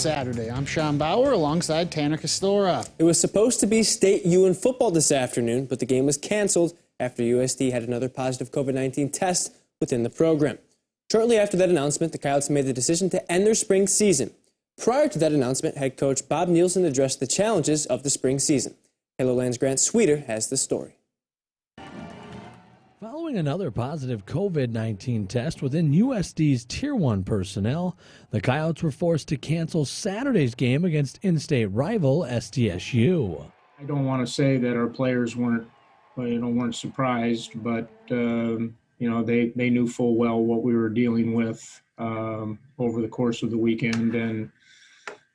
Saturday. I'm Sean Bauer alongside Tanner Castora. It was supposed to be State U in football this afternoon, but the game was canceled after USD had another positive COVID-19 test within the program. Shortly after that announcement, the Coyotes made the decision to end their spring season. Prior to that announcement, head coach Bob Nielsen addressed the challenges of the spring season. Hello Land's Grant Sweeter has the story. Following another positive COVID-19 test within USD's Tier 1 personnel, the Coyotes were forced to cancel Saturday's game against in-state rival SDSU. I don't want to say that our players weren't surprised, but they knew full well what we were dealing with over the course of the weekend, and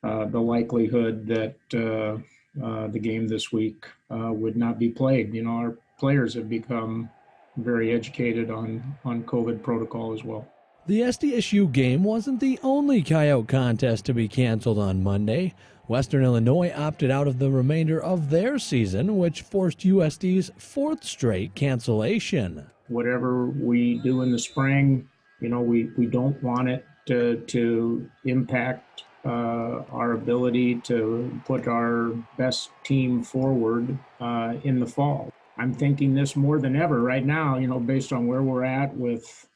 the likelihood that the game this week would not be played. Our players have become very educated on COVID protocol as well. The SDSU game wasn't the only Coyote contest to be canceled on Monday. Western Illinois opted out of the remainder of their season, which forced USD's fourth straight cancellation. Whatever we do in the spring, we don't want it to impact our ability to put our best team forward in the fall. I'm thinking this more than ever right now, based on where we're at with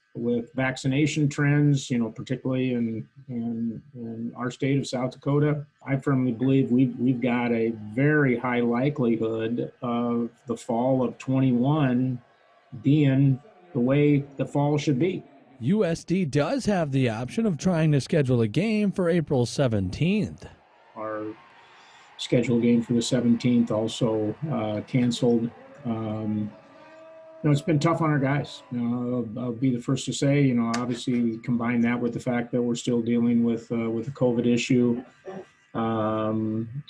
vaccination trends, particularly in our state of South Dakota. I firmly believe we've got a very high likelihood of the fall of 21 being the way the fall should be. USD does have the option of trying to schedule a game for April 17th. Our scheduled game for the 17th also canceled. It's been tough on our guys. I'll be the first to say, obviously we combine that with the fact that we're still dealing with the COVID issue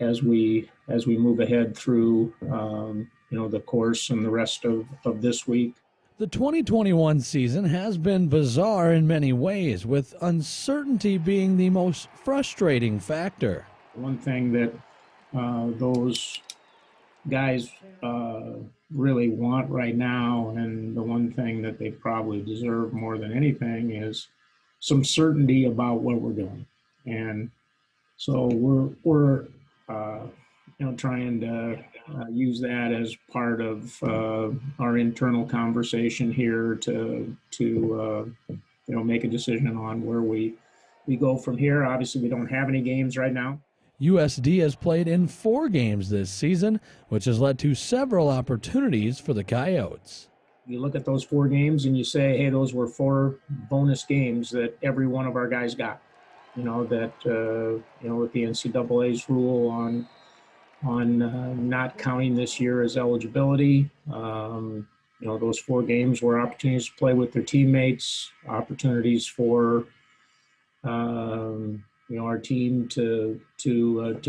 as we move ahead through, the course and the rest of this week. The 2021 season has been bizarre in many ways, with uncertainty being the most frustrating factor. One thing that those guys really want right now, and the one thing that they probably deserve more than anything, is some certainty about what we're doing. And so we're trying to use that as part of our internal conversation here to make a decision on where we go from here. Obviously, we don't have any games right now. USD has played in 4 games this season, which has led to several opportunities for the Coyotes. You look at those 4 games and you say, hey, those were 4 bonus games that every one of our guys got. With the NCAA's rule on not counting this year as eligibility. Those 4 games were opportunities to play with their teammates, opportunities for our team to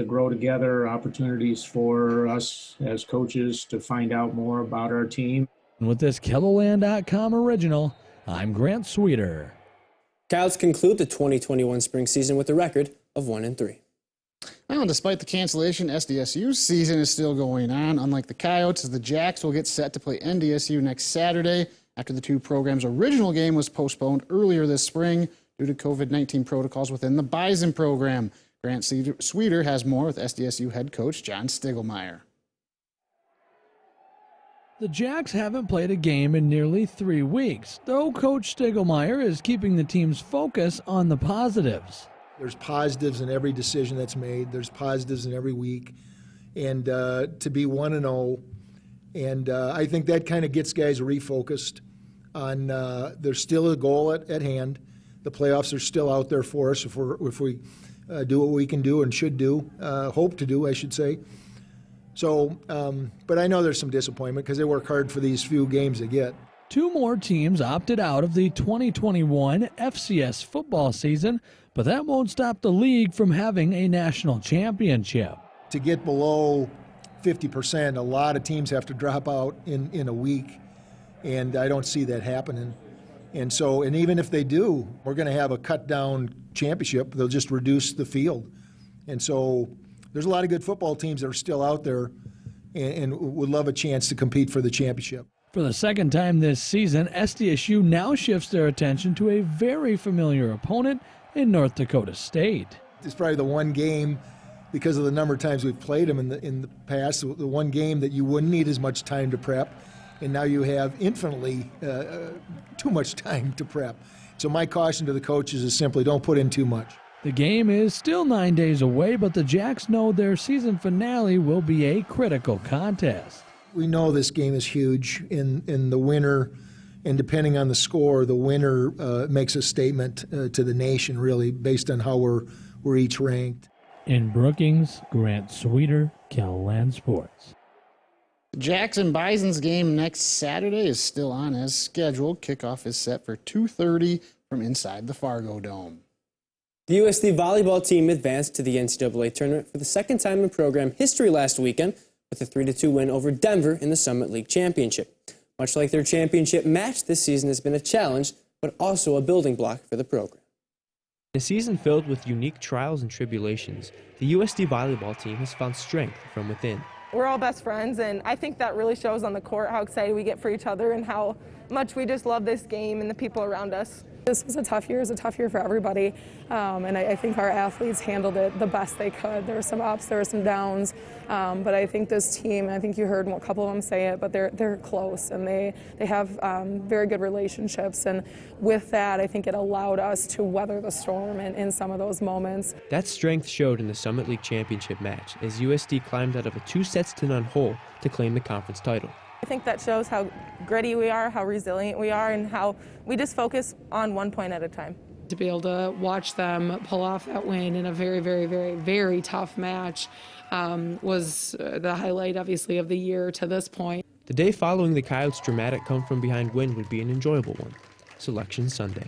grow together, opportunities for us as coaches to find out more about our team. And with this KELOLAND.com original, I'm Grant Sweeter. Coyotes conclude the 2021 spring season with a record of 1-3. Now, despite the cancellation, SDSU's season is still going on. Unlike the Coyotes, the Jacks will get set to play NDSU next Saturday after the 2 programs' original game was postponed earlier this spring due to COVID-19 protocols within the Bison program. Grant Sweeter has more with SDSU head coach John Stiglmeyer. The Jacks haven't played a game in nearly 3 weeks, though Coach Stiglmeyer is keeping the team's focus on the positives. There's positives in every decision that's made. There's positives in every week. And to be 1-0, and I think that kind of gets guys refocused on there's still a goal at hand. The playoffs are still out there for us if we do what we can do and should do, hope to do, I should say. So, but I know there's some disappointment because they work hard for these few games they get. 2 more teams opted out of the 2021 FCS football season, but that won't stop the league from having a national championship. To get below 50%, a lot of teams have to drop out in a week, and I don't see that happening. And even if they do, we're going to have a cut-down championship. They'll just reduce the field. And so there's a lot of good football teams that are still out there and would love a chance to compete for the championship. For the second time this season, SDSU now shifts their attention to a very familiar opponent in North Dakota State. it's probably the one game, because of the number of times we've played them in the past, the one game that you wouldn't need as much time to prep, and now you have infinitely too much time to prep. So my caution to the coaches is simply don't put in too much. The game is still 9 days away, but the Jacks know their season finale will be a critical contest. We know this game is huge in the winner, and depending on the score, the winner makes a statement to the nation, really, based on how we're each ranked. In Brookings, Grant Sweeter, KELOLAND Sports. The Jacks and Bison's game next Saturday is still on as scheduled. Kickoff is set for 2:30 from inside the Fargo Dome. The USD volleyball team advanced to the NCAA tournament for the second time in program history last weekend with a 3-2 win over Denver in the Summit League Championship. Much like their championship match, this season has been a challenge, but also a building block for the program. In a season filled with unique trials and tribulations, the USD volleyball team has found strength from within. We're all best friends, and I think that really shows on the court how excited we get for each other and how much we just love this game and the people around us. This was a tough year. It was a tough year for everybody, and I think our athletes handled it the best they could. There were some ups, there were some downs, but I think this team, I think you heard a couple of them say it, but they're close, and they have very good relationships, and with that, I think it allowed us to weather the storm in some of those moments. That strength showed in the Summit League Championship match as USD climbed out of a 2-0 hole to claim the conference title. I think that shows how gritty we are, how resilient we are, and how we just focus on one point at a time. To be able to watch them pull off that win in a very, very, very, very tough match was the highlight, obviously, of the year to this point. The day following the Coyotes' dramatic come-from-behind win would be an enjoyable one. Selection Sunday.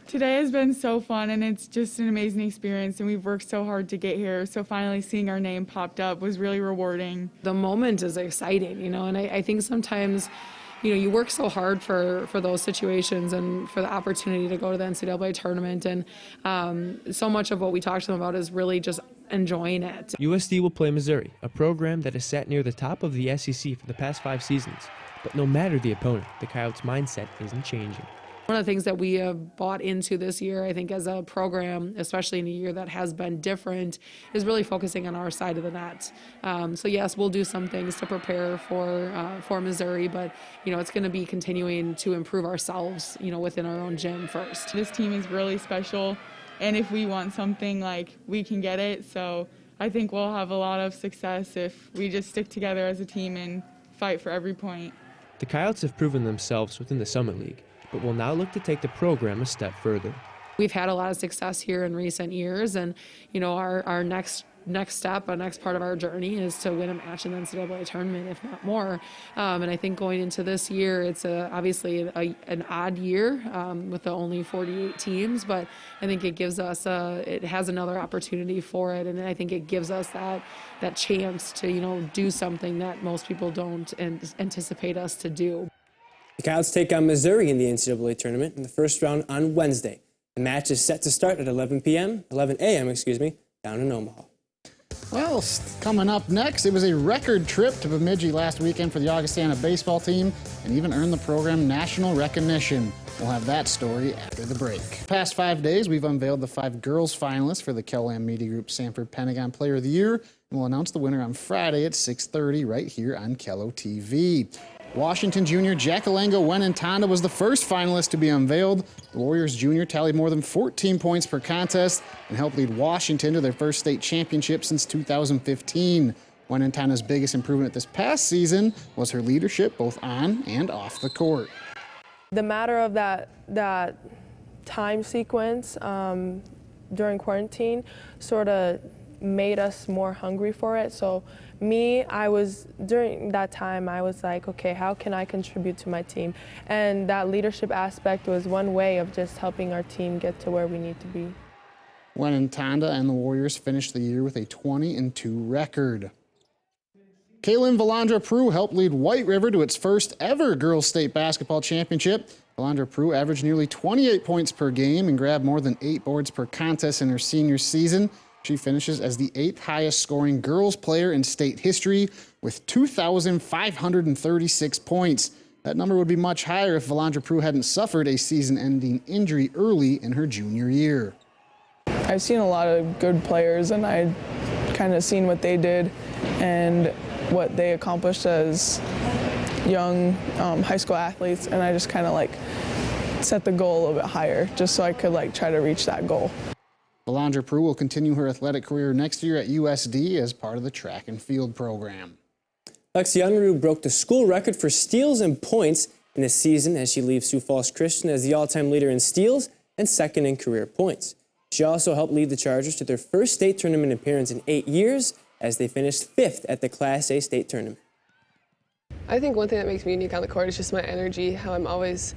Today has been so fun, and it's just an amazing experience, and we've worked so hard to get here, so finally seeing our name popped up was really rewarding. The moment is exciting, and I think sometimes, you work so hard for those situations and for the opportunity to go to the NCAA tournament, and so much of what we talk to them about is really just enjoying it. USD will play Missouri, a program that has sat near the top of the SEC for the past 5 seasons. But no matter the opponent, the Coyotes' mindset isn't changing. One of the things that we have bought into this year, I think, as a program, especially in a year that has been different, is really focusing on our side of the net. So yes, we'll do some things to prepare for Missouri, but it's going to be continuing to improve ourselves, within our own gym first. This team is really special, and if we want something, we can get it. So I think we'll have a lot of success if we just stick together as a team and fight for every point. The Coyotes have proven themselves within the Summit League, but will now look to take the program a step further. We've had a lot of success here in recent years, and our next step, our next part of our journey is to win a match in the NCAA tournament, if not more. And I think going into this year, it's obviously an odd year with the only 48 teams, but I think it gives us it has another opportunity for it, and I think it gives us that chance to do something that most people don't anticipate us to do. The Coyotes take on Missouri in the NCAA tournament in the first round on Wednesday. The match is set to start at 11 a.m., down in Omaha. Well, coming up next, it was a record trip to Bemidji last weekend for the Augustana baseball team and even earned the program national recognition. We'll have that story after the break. Past 5 days, we've unveiled the 5 girls finalists for the KELOLAND Media Group Sanford Pentagon Player of the Year, and we'll announce the winner on Friday at 6:30 right here on KELO TV. Washington junior Jackalango Wenentanda was the first finalist to be unveiled. The Warriors junior tallied more than 14 points per contest and helped lead Washington to their first state championship since 2015. Wenentanda's biggest improvement this past season was her leadership both on and off the court. The matter of that time sequence during quarantine sort of made us more hungry for it. So during that time, I was like, okay, how can I contribute to my team? And that leadership aspect was one way of just helping our team get to where we need to be. Wenentanda and the Warriors finished the year with a 20-2 record. Kaylin Valandra-Prue helped lead White River to its first ever girls state basketball championship. Valandra-Prue averaged nearly 28 points per game and grabbed more than 8 boards per contest in her senior season. She finishes as the 8th highest scoring girls player in state history with 2,536 points. That number would be much higher if Valandra-Prue hadn't suffered a season-ending injury early in her junior year. I I've seen a lot of good players, and I kind of seen what they did and what they accomplished as young high school athletes, and I just kind of like set the goal a little bit higher just so I could like try to reach that goal. Valandra Prue will continue her athletic career next year at USD as part of the track and field program. Lexi Unruh broke the school record for steals and points in the season as she leaves Sioux Falls Christian as the all-time leader in steals and second in career points. She also helped lead the Chargers to their first state tournament appearance in 8 years as they finished 5th at the Class A state tournament. I think one thing that makes me unique on the court is just my energy, how I'm always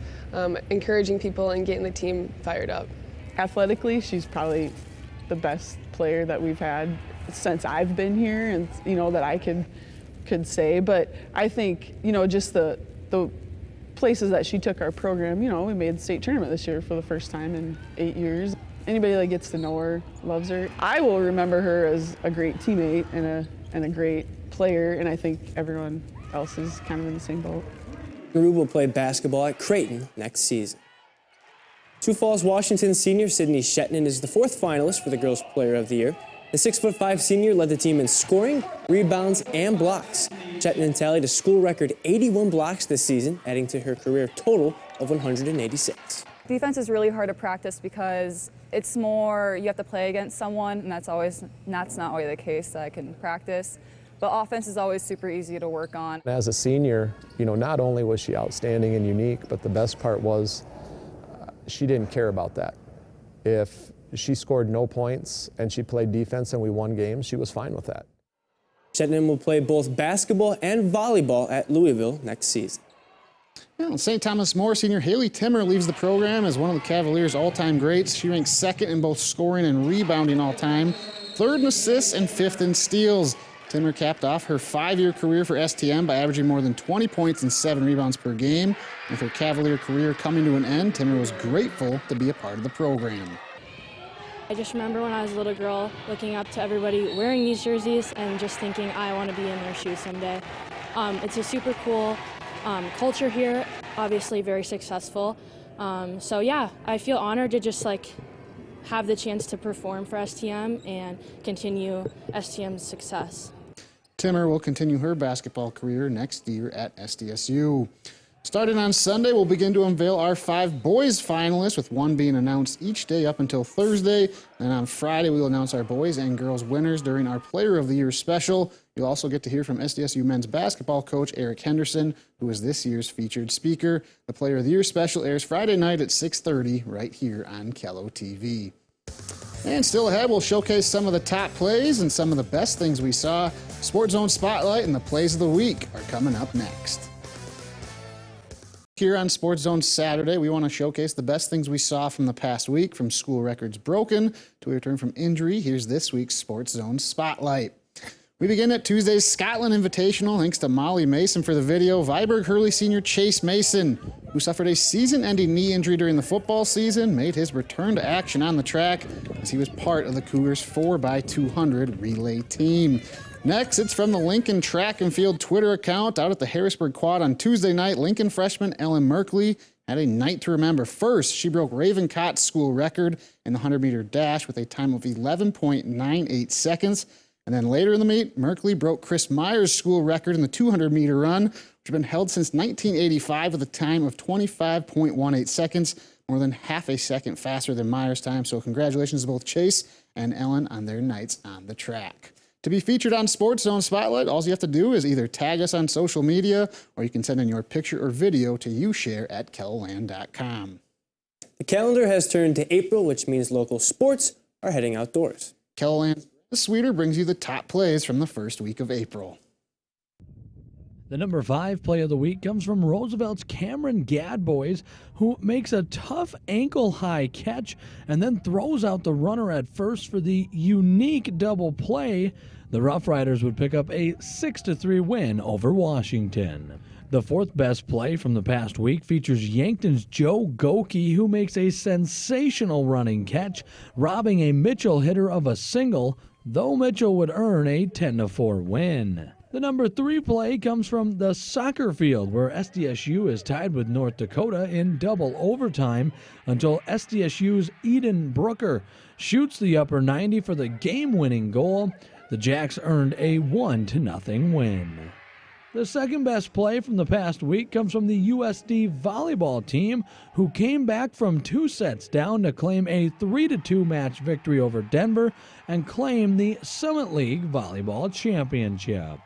encouraging people and getting the team fired up. Athletically, she's probably the best player that we've had since I've been here, and that I could say. But I think just the places that she took our program. We made the state tournament this year for the first time in 8 years. Anybody that gets to know her loves her. I will remember her as a great teammate and a great player, and I think everyone else is kind of in the same boat. Unruh will play basketball at Creighton next season. Sioux Falls, Washington senior Sydney Shetland is the 4th finalist for the Girls Player of the Year. The 6'5" senior led the team in scoring, rebounds, and blocks. Shetland tallied a school record 81 blocks this season, adding to her career total of 186. Defense is really hard to practice because it's more you have to play against someone, and that's not always the case that I can practice. But offense is always super easy to work on. As a senior, not only was she outstanding and unique, but the best part was she didn't care about that. If she scored no points and she played defense and we won games, she was fine with that. Shetland will play both basketball and volleyball at Louisville next season. Well, St. Thomas More senior Haley Timmer leaves the program as one of the Cavaliers' all-time greats. She ranks 2nd in both scoring and rebounding all-time, 3rd in assists, and 5th in steals. Timmer capped off her 5-year career for STM by averaging more than 20 points and 7 rebounds per game. With her Cavalier career coming to an end, Timmer was grateful to be a part of the program. I just remember when I was a little girl looking up to everybody wearing these jerseys and just thinking I want to be in their shoes someday. It's a super cool culture here, obviously very successful. So yeah, I feel honored to just have the chance to perform for STM and continue STM's success. Timmer will continue her basketball career next year at SDSU. Starting on Sunday, we'll begin to unveil our 5 boys finalists, with one being announced each day up until Thursday. And on Friday, we will announce our boys and girls winners during our Player of the Year special. You'll also get to hear from SDSU men's basketball coach Eric Henderson, who is this year's featured speaker. The Player of the Year special airs Friday night at 6:30 right here on Kello TV. And still ahead, we'll showcase some of the top plays and some of the best things we saw. SportsZone Spotlight and the Plays of the Week are coming up next. Here on SportsZone Saturday, we want to showcase the best things we saw from the past week, from school records broken to a return from injury. Here's this week's SportsZone Spotlight. We begin at Tuesday's Scotland Invitational, thanks to Molly Mason for the video. Viborg Hurley senior Chase Mason, who suffered a season-ending knee injury during the football season, made his return to action on the track as he was part of the Cougars 4x200 relay team. Next, it's from the Lincoln Track and Field Twitter account. Out at the Harrisburg Quad on Tuesday night, Lincoln freshman Ellen Merkley had a night to remember. First, she broke Raven Cott's school record in the 100-meter dash with a time of 11.98 seconds. And then later in the meet, Merkley broke Chris Meyer's school record in the 200-meter run, which had been held since 1985 with a time of 25.18 seconds, more than half a second faster than Meyer's time. So congratulations to both Chase and Ellen on their nights on the track. To be featured on SportsZone Spotlight, all you have to do is either tag us on social media, or you can send in your picture or video to youshare@kelloland.com. The calendar has turned to April, which means local sports are heading outdoors. KELLOLAND's Sweeter brings you the top plays from the first week of April. The number 5 play of the week comes from Roosevelt's Cameron Gadbois, who makes a tough ankle-high catch and then throws out the runner at first for the unique double play. The Rough Riders would pick up a 6-3 win over Washington. The 4th best play from the past week features Yankton's Joe Goki, who makes a sensational running catch, robbing a Mitchell hitter of a single, though Mitchell would earn a 10-4 win. The number 3 play comes from the soccer field, where SDSU is tied with North Dakota in double overtime until SDSU's Eden Brooker shoots the upper 90 for the game-winning goal. The Jacks earned a 1-0 win. The second best play from the past week comes from the USD volleyball team, who came back from 2 sets down to claim a 3-2 match victory over Denver and claim the Summit League Volleyball Championship.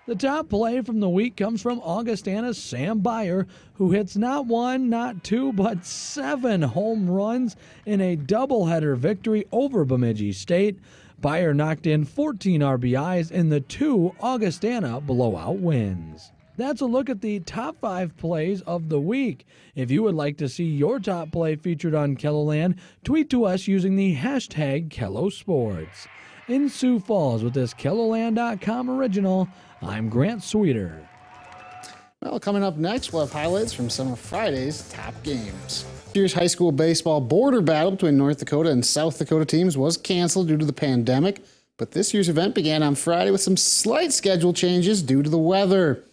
The top play from the week comes from Augustana's Sam Byer, who hits not 1, not 2, but 7 home runs in a doubleheader victory over Bemidji State. Byer knocked in 14 RBIs in the 2 Augustana blowout wins. That's a look at the top 5 plays of the week. If you would like to see your top play featured on KELOLAND, tweet to us using the hashtag KELOSports. In Sioux Falls with this KELOLAND.com original, I'm Grant Sweeter. Well, coming up next, we'll have highlights from some of Friday's top games. This year's high school baseball border battle between North Dakota and South Dakota teams was canceled due to the pandemic, but this year's event began on Friday with some slight schedule changes due to the weather.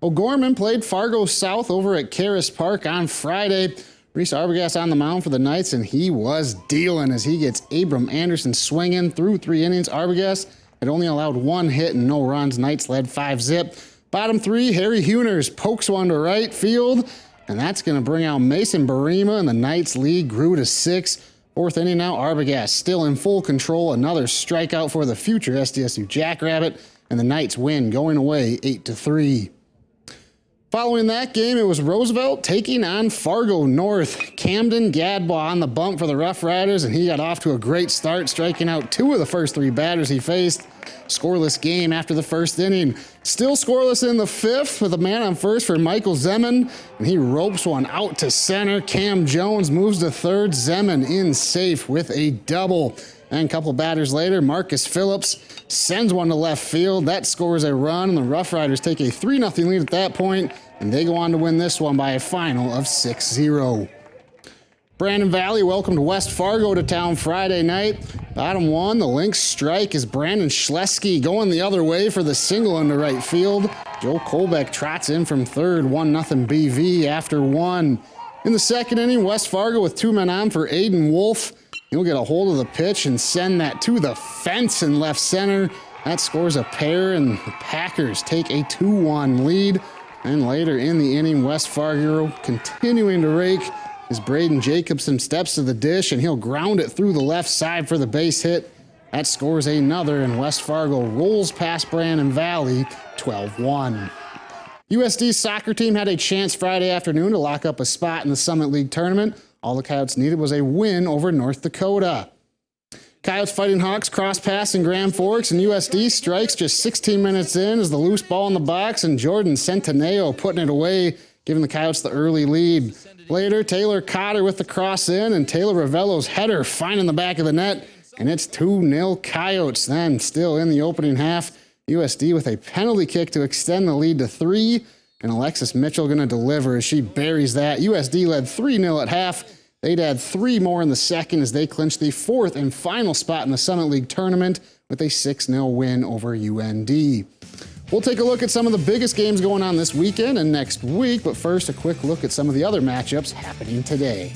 O'Gorman played Fargo South over at Caris Park on Friday. Reese Arbogast on the mound for the Knights, and he was dealing as he gets Abram Anderson swinging through 3 innings. Arbogast had only allowed 1 hit and no runs. Knights led 5-zip. Bottom 3, Harry Huners pokes one to right field, and that's going to bring out Mason Barima, and the Knights lead grew to 6. 4th inning now, Arbogast still in full control. Another strikeout for the future SDSU Jackrabbit, and the Knights win going away 8-3. Following that game, it was Roosevelt taking on Fargo North. Camden Gadbaugh on the bump for the Rough Riders, and he got off to a great start, striking out 2 of the first 3 batters he faced. Scoreless game after the 1st inning. Still scoreless in the 5th with a man on first for Michael Zeman, and he ropes one out to center. Cam Jones moves to 3rd. Zeman in safe with a double. And a couple batters later, Marcus Phillips sends one to left field. That scores a run, and the Rough Riders take a 3-0 lead at that point, and they go on to win this one by a final of 6-0. Brandon Valley welcomed West Fargo to town Friday night. Bottom 1, the Lynx strike is Brandon Schlesky going the other way for the single into right field. Joe Kolbeck trots in from 3rd, 1-0 BV after 1. In the 2nd inning, West Fargo with 2 men on for Aiden Wolf. He'll get a hold of the pitch and send that to the fence in left center. That scores a pair, and the Packers take a 2-1 lead. And later in the inning, West Fargo continuing to rake as Braden Jacobson steps to the dish, and he'll ground it through the left side for the base hit. That scores another, and West Fargo rolls past Brandon Valley 12-1. USD's soccer team had a chance Friday afternoon to lock up a spot in the Summit League tournament. All the Coyotes needed was a win over North Dakota. Coyotes Fighting Hawks cross pass in Grand Forks, and USD strikes just 16 minutes in as the loose ball in the box, and Jordan Centineo putting it away, giving the Coyotes the early lead. Later, Taylor Cotter with the cross in, and Taylor Ravello's header finding the back of the net, and it's 2-0 Coyotes. Then, still in the opening half, USD with a penalty kick to extend the lead to 3. And Alexis Mitchell going to deliver as she buries that. USD led 3-0 at half. They'd add 3 more in the second as they clinched the 4th and final spot in the Summit League tournament with a 6-0 win over UND. We'll take a look at some of the biggest games going on this weekend and next week, but first a quick look at some of the other matchups happening today.